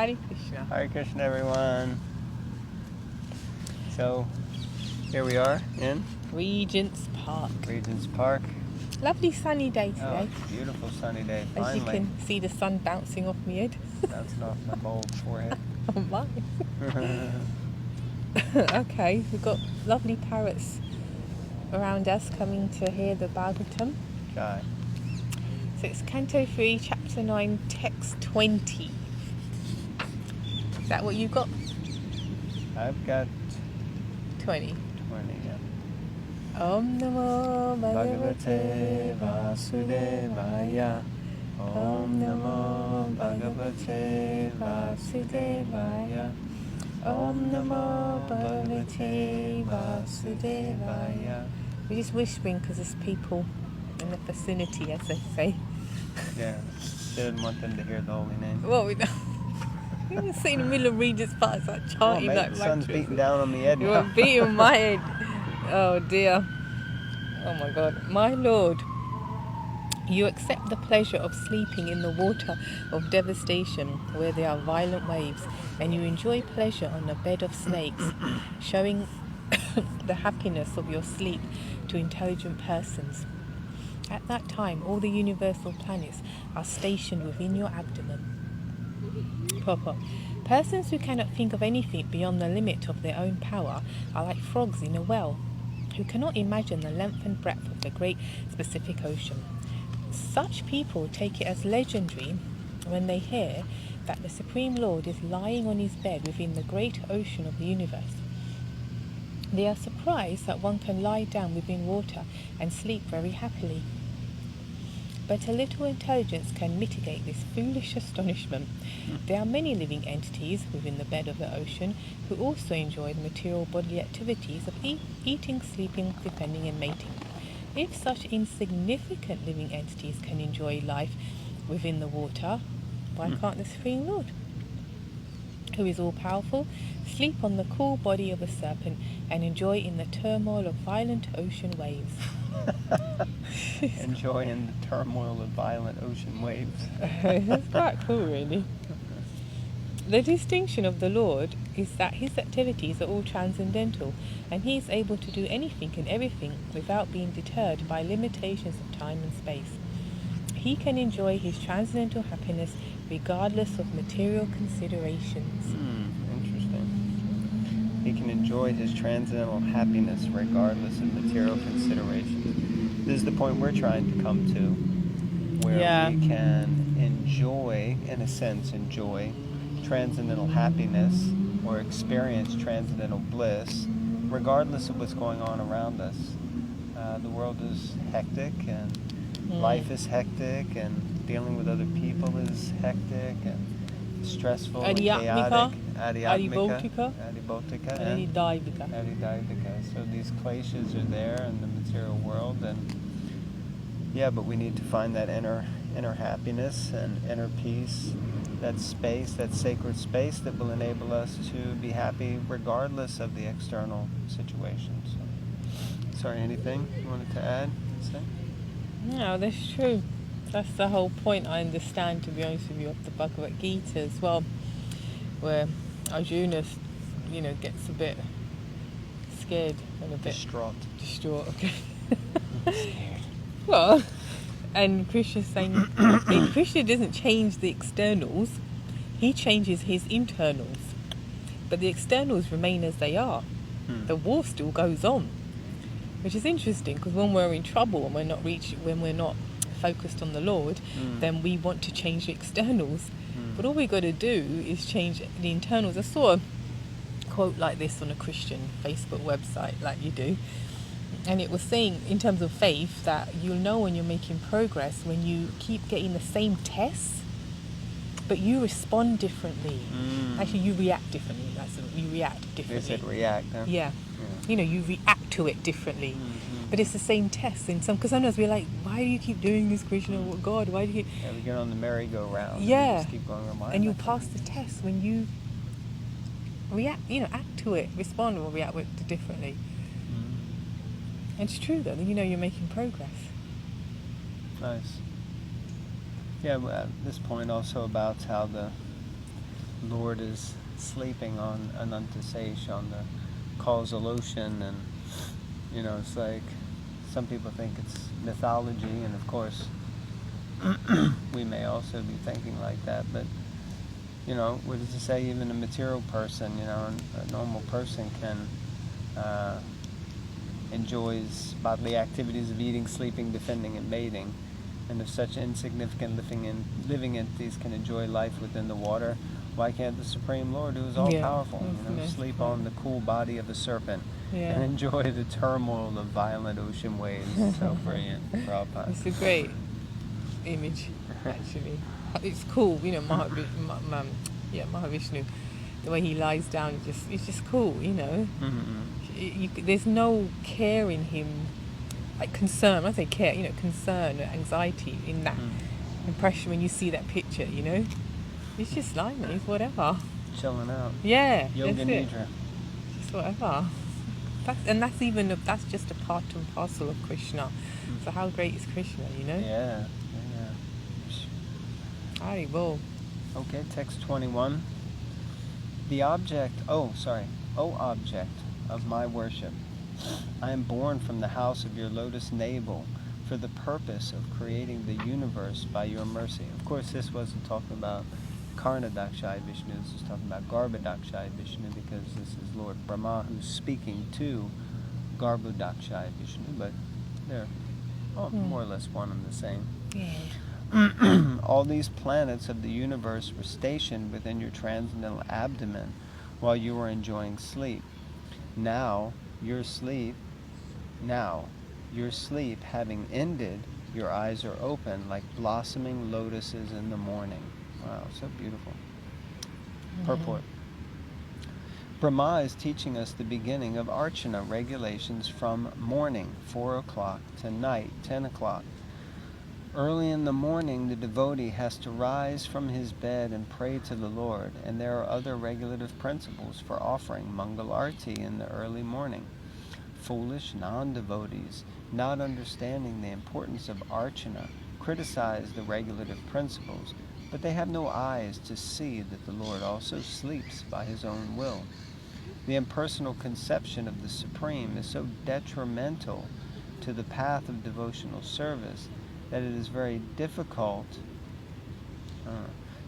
Hare Krishna. Hare Krishna, everyone. So, here we are in Regent's Park. Regent's Park. Lovely sunny day today. Oh, beautiful sunny day, As finally. you can see the sun bouncing off my head. Bouncing off my bald forehead. Oh my. Okay, we've got lovely parrots around us coming to hear the Bhagavatam. Jai. So it's Canto 3, Chapter 9, Text 20. Is that what you got? I've got 20. 20, yeah. Om Namo Bhagavate Bhagavate Vasudevaya. Om Namo Bhagavate Vasudevaya. Om Namo Bhagavate Vasudevaya. We're just whispering because there's people in the vicinity, as they say. Yeah, didn't want them to hear the holy name. Well, we don't. You're sitting in the middle of Regent's Park, it's like chanting mate, like the sun's mantras. beating down on me head. You're beating my head. Oh dear. Oh my God. My Lord, you accept the pleasure of sleeping in the water of devastation where there are violent waves, and you enjoy pleasure on a bed of snakes, showing the happiness of your sleep to intelligent persons. At that time, all the universal planets are stationed within your abdomen. Purport. Persons who cannot think of anything beyond the limit of their own power are like frogs in a well, who cannot imagine the length and breadth of the great Pacific Ocean. Such people take it as legendary when they hear that the Supreme Lord is lying on his bed within the great ocean of the universe. They are surprised that one can lie down within water and sleep very happily. But a little intelligence can mitigate this foolish astonishment. There are many living entities within the bed of the ocean who also enjoy the material bodily activities of eating, sleeping, defending and mating. If such insignificant living entities can enjoy life within the water, why can't the Supreme Lord, who is all-powerful, sleep on the cool body of a serpent and enjoy in the turmoil of violent ocean waves? Enjoying the turmoil of violent ocean waves. That's quite cool, really. The distinction of the Lord is that his activities are all transcendental, and he is able to do anything and everything without being deterred by limitations of time and space. He can enjoy his transcendental happiness regardless of material considerations. Interesting. He can enjoy his transcendental happiness regardless of material considerations. This is the point we're trying to come to, where we can enjoy, in a sense, transcendental happiness or experience transcendental bliss regardless of what's going on around us. The world is hectic and life is hectic and dealing with other people is hectic and stressful and chaotic. Adibotika. So these kleshas are there in the material world, and but we need to find that inner happiness and inner peace, that space, that sacred space that will enable us to be happy regardless of the external situation. So, sorry, anything you wanted to add? Say? No, that's true. That's the whole point, I understand, to be honest with you, of the Bhagavad Gita as well, where Arjuna, gets a bit scared and a bit distraught. Okay. Well, and Krishna's saying, Krishna doesn't change the externals, he changes his internals, but the externals remain as they are. The war still goes on, which is interesting, because when we're in trouble and when we're not focused on the Lord, then we want to change the externals. But all we got to do is change the internals. I saw a quote like this on a Christian Facebook website, like you do, and it was saying, in terms of faith, that you'll know when you're making progress when you keep getting the same tests, but you respond differently. Actually, you react differently. You react differently. They said react, huh? Yeah. You react to it differently. But it's the same test in some, because sometimes we're like, why do you keep doing this, Krishna? Oh, God, why do you keep... Yeah, we get on the merry-go-round. Yeah. And just keep going around. And you'll pass the test when you react, act to it, respond or react to it differently. And it's true, though, you're making progress. Nice. Yeah, at this point also about how the Lord is sleeping on Ananta, on the Causal ocean, and it's like some people think it's mythology, and of course we may also be thinking like that, but what does it say? Even a material person, a normal person can enjoys bodily activities of eating, sleeping, defending, and mating. And if such insignificant living entities can enjoy life within the water, why can't the Supreme Lord, who is all-powerful, sleep on the cool body of a serpent and enjoy the turmoil of violent ocean waves? So brilliant, Prabhupada. It's a great image, actually. It's cool, Mahavishnu, the way he lies down, it's just cool, there's no care in him, like concern. When I say care, concern or anxiety in that impression when you see that picture, It's just lying there, it's whatever. Chilling out. Yeah. Yoga Nidra. Just whatever. That's just a part and parcel of Krishna. So how great is Krishna, Yeah. Haribol. Okay, text 21. The object, O object of my worship, I am born from the house of your lotus navel for the purpose of creating the universe by your mercy. Of course, this wasn't talking about Karnadakshai Vishnu, this is talking about Garbhodakshai Vishnu, because this is Lord Brahma who's speaking to Garbhodakshai Vishnu, but they're more or less one and the same. Yeah. All these planets of the universe were stationed within your transcendental abdomen while you were enjoying sleep. Now, your sleep having ended, your eyes are open like blossoming lotuses in the morning. Wow, so beautiful. Purport. Brahma is teaching us the beginning of Archana regulations from morning, 4 o'clock, to night, 10 o'clock. Early in the morning, the devotee has to rise from his bed and pray to the Lord, and there are other regulative principles for offering Mangal Arti in the early morning. Foolish non-devotees, not understanding the importance of Archana, criticize the regulative principles, but they have no eyes to see that the Lord also sleeps by his own will. The impersonal conception of the Supreme is so detrimental to the path of devotional service that it is very difficult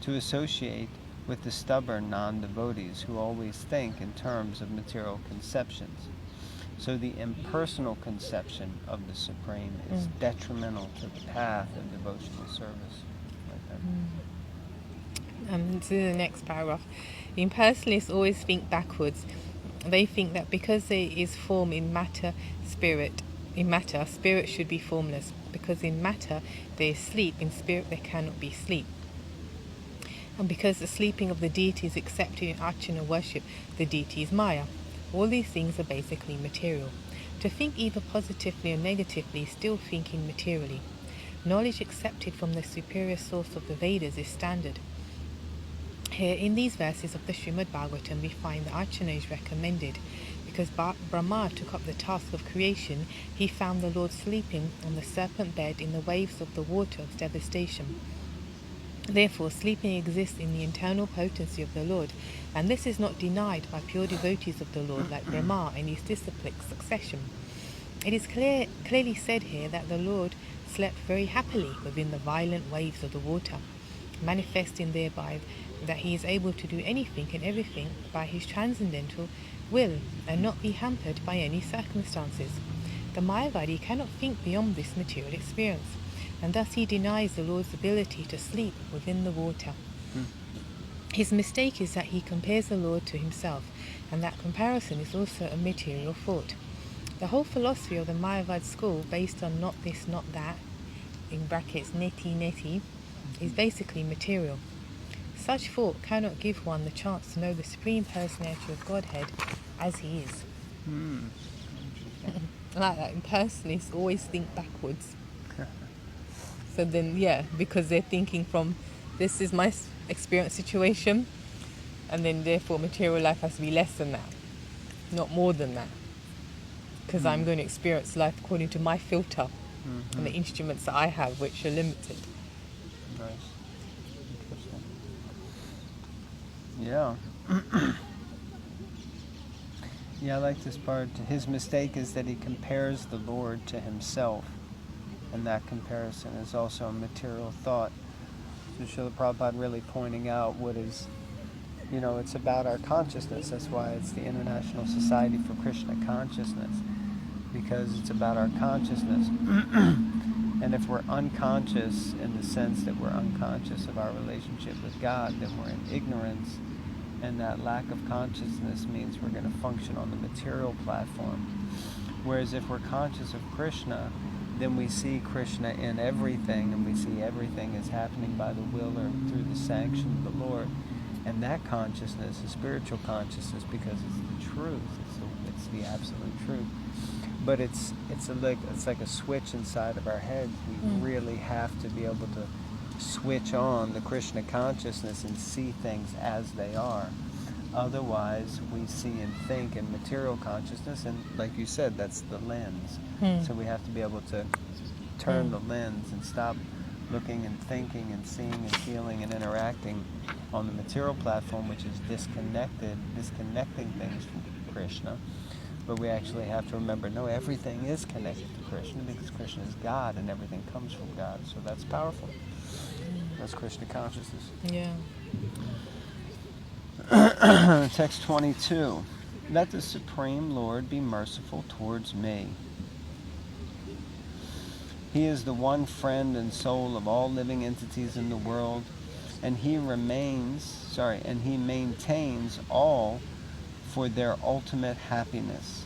to associate with the stubborn non-devotees who always think in terms of material conceptions. So the impersonal conception of the Supreme is detrimental to the path of devotional service. To the next paragraph. The impersonalists always think backwards. They think that because there is form in matter, spirit should be formless. Because in matter there is sleep, in spirit there cannot be sleep. And because the sleeping of the deity is accepted in Archana worship, the deity is Maya. All these things are basically material. To think either positively or negatively is still thinking materially. Knowledge accepted from the superior source of the Vedas is standard. Here, in these verses of the Srimad Bhagavatam, we find that Archana is recommended. Because Brahma took up the task of creation, he found the Lord sleeping on the serpent bed in the waves of the water of devastation. Therefore, sleeping exists in the internal potency of the Lord, and this is not denied by pure devotees of the Lord like Brahma and his disciplic succession. It is clearly said here that the Lord slept very happily within the violent waves of the water, manifesting thereby that he is able to do anything and everything by his transcendental will and not be hampered by any circumstances. The Mayavadi cannot think beyond this material experience, and thus he denies the Lord's ability to sleep within the water. His mistake is that he compares the Lord to himself, and that comparison is also a material thought. The whole philosophy of the Mayavad school, based on not this, not that, in brackets neti, is basically material. Such thought cannot give one the chance to know the Supreme Personality of Godhead as he is. Like that, impersonalists always think backwards. So then, because they're thinking from, this is my experience situation, and then therefore material life has to be less than that, not more than that. Because I'm going to experience life according to my filter and the instruments that I have, which are limited. Nice. Interesting. Yeah. Yeah, I like this part. His mistake is that he compares the Lord to himself, and that comparison is also a material thought. So Srila Prabhupada really pointing out what is, it's about our consciousness. That's why it's the International Society for Krishna Consciousness, because it's about our consciousness. And if we're unconscious in the sense that we're unconscious of our relationship with God, then we're in ignorance. And that lack of consciousness means we're going to function on the material platform. Whereas if we're conscious of Krishna, then we see Krishna in everything, and we see everything is happening by the will or through the sanction of the Lord. And that consciousness is spiritual consciousness because it's the truth. It's the absolute truth. But it's like a switch inside of our heads. We really have to be able to switch on the Krishna consciousness and see things as they are. Otherwise, we see and think in material consciousness, and like you said, that's the lens. So we have to be able to turn the lens and stop looking and thinking and seeing and feeling and interacting on the material platform, which is disconnecting things from Krishna. But we actually have to remember, no, everything is connected to Krishna because Krishna is God and everything comes from God. So that's powerful. That's Krishna consciousness. Yeah. Text 22. Let the Supreme Lord be merciful towards me. He is the one friend and soul of all living entities in the world, and he maintains all for their ultimate happiness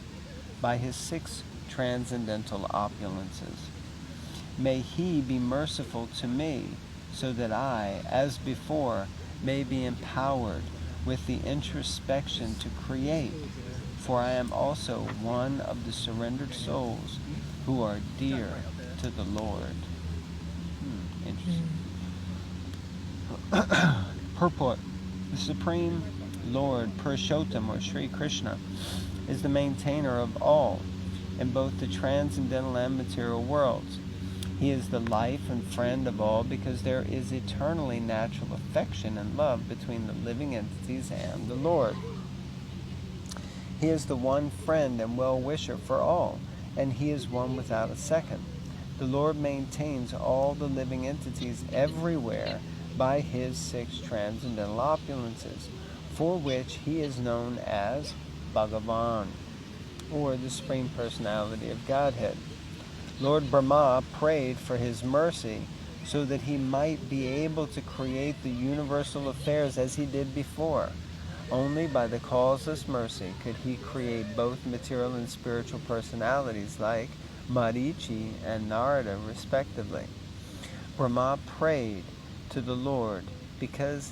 by his 6 transcendental opulences. May he be merciful to me, so that I, as before, may be empowered with the introspection to create, for I am also one of the surrendered souls who are dear to the Lord. Interesting. Purport. The Supreme Lord, Purushottam, or Sri Krishna, is the maintainer of all in both the transcendental and material worlds. He is the life and friend of all because there is eternally natural affection and love between the living entities and the Lord. He is the one friend and well-wisher for all, and he is one without a second. The Lord maintains all the living entities everywhere by his 6 transcendental opulences, for which he is known as Bhagavan, or the Supreme Personality of Godhead. Lord Brahma prayed for his mercy so that he might be able to create the universal affairs as he did before. Only by the causeless mercy could he create both material and spiritual personalities like Marichi and Narada, respectively. Brahma prayed to the Lord because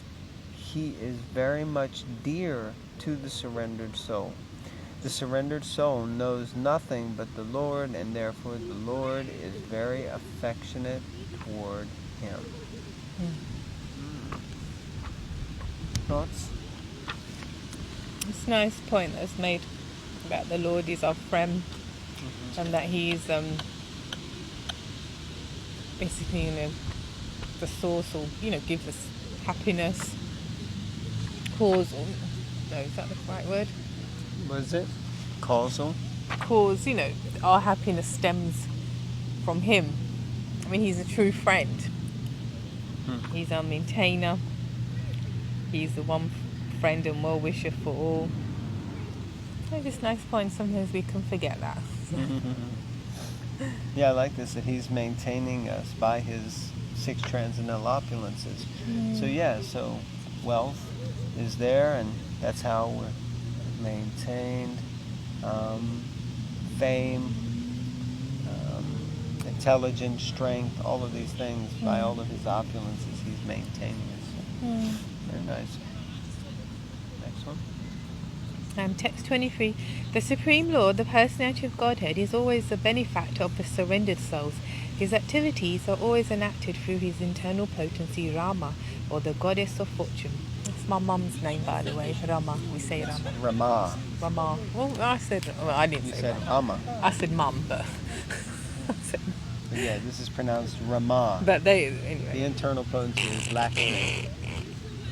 he is very much dear to the surrendered soul. The surrendered soul knows nothing but the Lord, and therefore the Lord is very affectionate toward him. Thoughts? It's a nice point that's made about the Lord is our friend, and that he's basically, the source, or gives us happiness. Causal. No, is that the right word? What is it? Causal? Cause, our happiness stems from him. I mean, he's a true friend. He's our maintainer. He's the one friend and well-wisher for all. So just nice point. Sometimes we can forget that. Yeah, I like this, that he's maintaining us by his 6 transcendental opulences. So wealth is there, and that's how we're maintained. Fame, intelligence, strength, all of these things, by all of his opulences, he's maintaining us. Very nice. Next one. Text 23. The Supreme Lord, the Personality of Godhead, is always the benefactor of the surrendered souls. His activities are always enacted through his internal potency, Rama, or the goddess of fortune. That's my mum's name, by the way, Rama. We say Rama. Rama. Well, I didn't say said Rama. Amma. I said mum, but... Yeah, this is pronounced Rama. But anyway. The internal potency is lacking.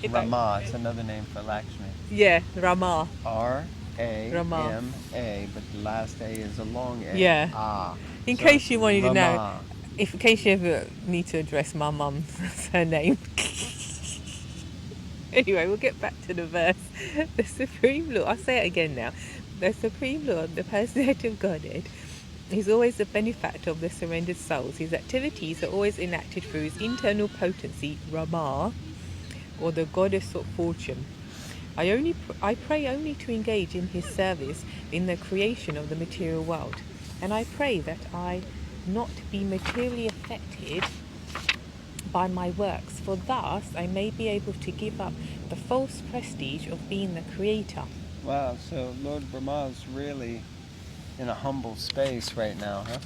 Rama, it's another name for Lakshmi. Yeah, Rama. Rama. R-A-M-A, but the last A is a long A. Yeah. Ah. In So case it's you wanted to know, Rama. in case you ever need to address my mum, that's her name. Anyway, we'll get back to the verse. The Supreme Lord, I'll say it again now. The Supreme Lord, the personality of Godhead, is always the benefactor of the surrendered souls. His activities are always enacted through his internal potency, Rama, or the goddess of fortune. I pray only to engage in his service in the creation of the material world, and I pray that I not be materially affected by my works, for thus I may be able to give up the false prestige of being the creator. Wow, so Lord Brahma is really in a humble space right now, huh?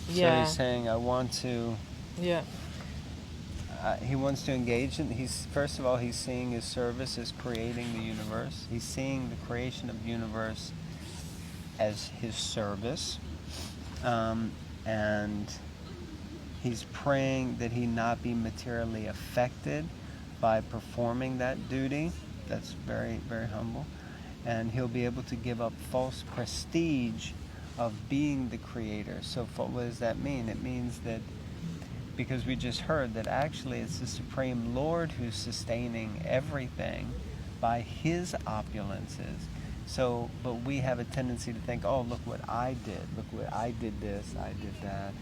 Yeah. So he's saying, I want to... Yeah. He wants to engage in... First of all, he's seeing his service as creating the universe. He's seeing the creation of the universe as his service. And he's praying that he not be materially affected by performing that duty. That's very, very humble. And he'll be able to give up false prestige of being the creator. So what does that mean? It means that, because we just heard that actually it's the Supreme Lord who's sustaining everything by his opulences. So, but we have a tendency to think, oh, look what I did. Look what I did this, I did that.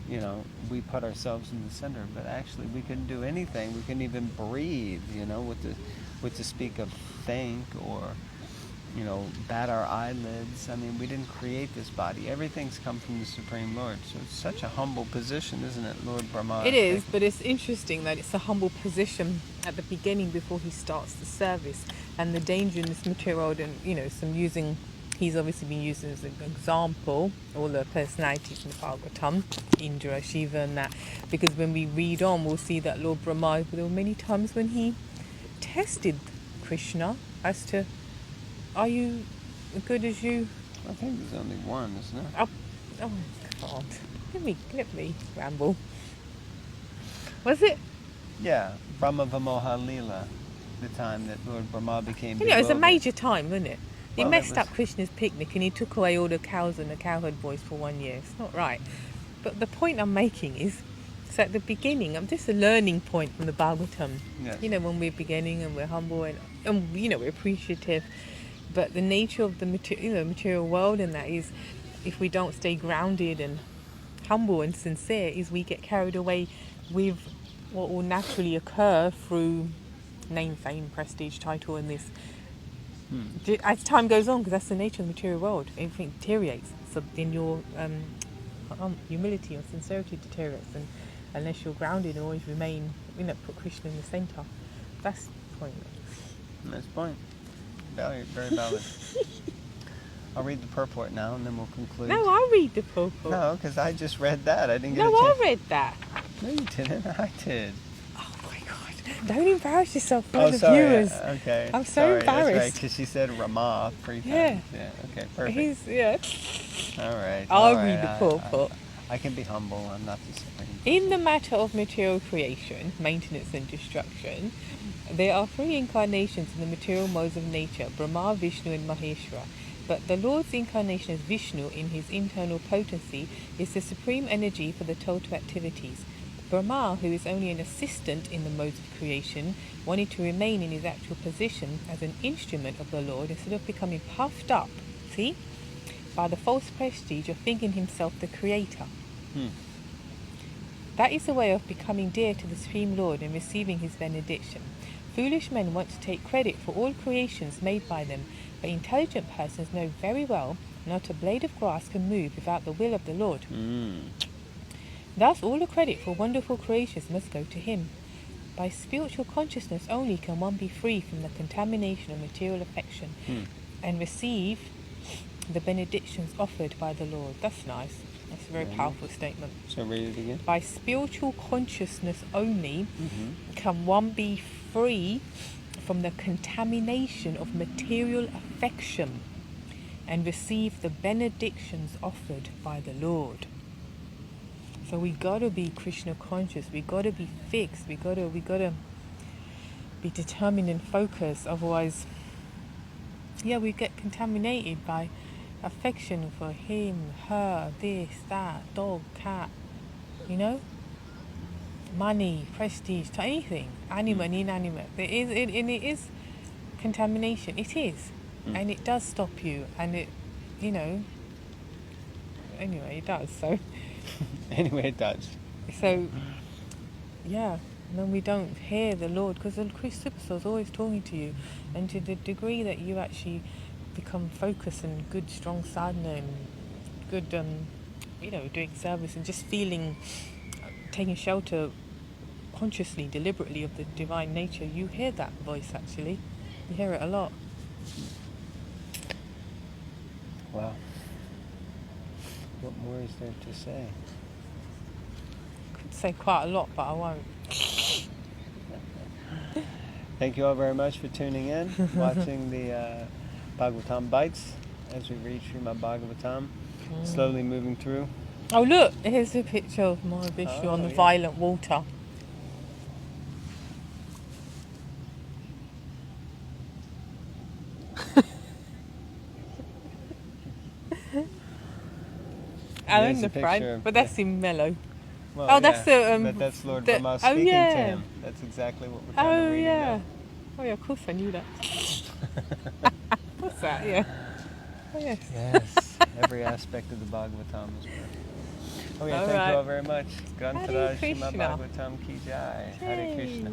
You know, we put ourselves in the center, but actually we couldn't do anything. We couldn't even breathe, you know, what to speak of think or, you know, bat our eyelids. I mean, we didn't create this body. Everything's come from the Supreme Lord. So it's such a humble position, isn't it, Lord Brahma? It is, but it's interesting that it's a humble position at the beginning before he starts the service, and the danger in this material world, and, you know, he's obviously been used as an example, all the personalities in the Bhagavatam, Indra, Shiva and that, because when we read on, we'll see that Lord Brahma, there were many times when he tested Krishna as to, are you as good as you? I think there's only one, isn't there? Oh God, let me ramble. Was it? Yeah, Brahma Vamoha Lila, the time that Lord Brahma became You know, it was a bewildered. major time, wasn't it? He Well, messed up Krishna's picnic and he took away all the cows and the cowherd boys for 1 year. It's not right. But the point I'm making is, so at the beginning, I'm just a learning point from the Bhagavatam. Yes. You know, when we're beginning and we're humble and you know, we're appreciative. But the nature of the material world, and that is, if we don't stay grounded and humble and sincere, is we get carried away with what will naturally occur through name, fame, prestige, title, and this. As time goes on, because that's the nature of the material world, everything deteriorates. So then your humility or sincerity deteriorates, and unless you're grounded and always remain, you know, put Krishna in the centre. That's the point. Nice point. Very, very valid. I'll read the purport now, and then we'll conclude. No, I'll read the purport. No, because I just read that. I didn't get a No, I chance. read that. No, you didn't. I did. Oh my God! Don't embarrass yourself for the sorry. viewers. Okay. I'm so sorry. embarrassed. That's right, because she said Rama 3 times. Yeah. Yeah. Okay. Perfect. All right. I'll all right. read the purport. I can be humble. I'm not the same. In the matter of material creation, maintenance and destruction, there are 3 incarnations in the material modes of nature, Brahma, Vishnu and Maheshwara. But the Lord's incarnation as Vishnu in his internal potency is the supreme energy for the total activities. Brahma, who is only an assistant in the modes of creation, wanted to remain in his actual position as an instrument of the Lord instead of becoming puffed up, by the false prestige of thinking himself the creator. That is the way of becoming dear to the Supreme Lord and receiving his benediction. Foolish men want to take credit for all creations made by them, but intelligent persons know very well not a blade of grass can move without the will of the Lord. Thus all the credit for wonderful creations must go to him. By spiritual consciousness only can one be free from the contamination of material affection and receive the benedictions offered by the Lord. That's nice. That's a very powerful statement. So read it again. By spiritual consciousness only can one be free from the contamination of material affection and receive the benedictions offered by the Lord. So we gotta be Krishna conscious. We gotta be fixed. We gotta be determined and focused. Otherwise, yeah, we get contaminated by affection for him, her, this, that, dog, cat, you know, money, prestige, to anything, animate and inanimate. It is contamination. It is, and it does stop you, and it, you know. Anyway, it does. So. Anyway, it does. So, yeah. And then we don't hear the Lord, because the Super Soul is always talking to you, and to the degree that you actually become focused and good, strong sadhana and good, doing service and just feeling, taking shelter consciously, deliberately of the divine nature, you hear that voice actually. You hear it a lot. Wow. What more is there to say? I could say quite a lot, but I won't. Thank you all very much for tuning in, watching the Bhagavatam Bites as we read Srimad Bhagavatam, slowly moving through. Oh look, here's a picture of Mahavishnu on the violent water. I'm in the front, but that's in mellow. Well, that's the but that's Lord Brahma speaking to him. That's exactly what we're kind of reading now. Oh yeah, of course I knew that. What's that? Yeah. Oh yes. Yes. Every aspect of the Bhagavatam is perfect. Okay, thank you all very much. Grantaraj Srimad Bhagavatam Ki Jai. Hare Krishna.